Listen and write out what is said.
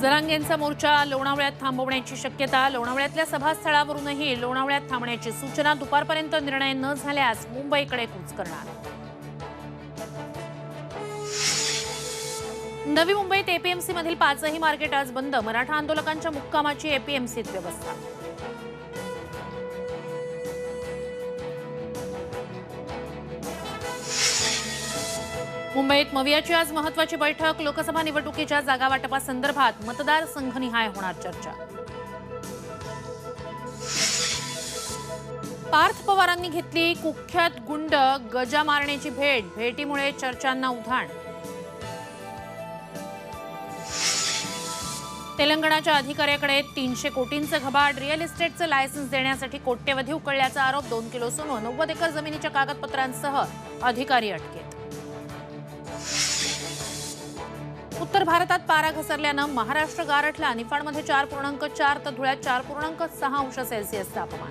जरांगेंचा मोर्चा लोणावळ्यात थांबवण्याची शक्यता. लोणावळ्यातल्या सभास्थळावरूनही लोणावळ्यात थांबण्याची सूचना. दुपारपर्यंत निर्णय न झाल्यास मुंबईकडे कूच करणार. नवी मुंबईत एपीएमसी मधील 5ही मार्केट आज बंद. मराठा आंदोलकांच्या मुक्कामाची एपीएमसीत व्यवस्था. मुंबईत मवियाची आज महत्त्वाची बैठक. लोकसभा निवडणुकीच्या जागा वाटपासंदर्भात मतदारसंघनिहाय होणार चर्चा. पार्थ पवारांनी घेतली कुख्यात गुंड गजा मारण्याची भेट. भेटीमुळे चर्चांना उधाण. तेलंगणाच्या अधिकाऱ्याकडे 300 कोटींचं घबाड. रिअल इस्टेटचं लायसन्स देण्यासाठी कोट्यवधी उकळल्याचा आरोप. 2 किलो सोनं, 90 एकर जमिनीच्या कागदपत्रांसह अधिकारी अटकेत. उत्तर भारतात पारा घसरल्यानं महाराष्ट्र गारठला. निफाडमध्ये 4.4 तर धुळ्यात 4.6 अंश सेल्सिअस तापमान.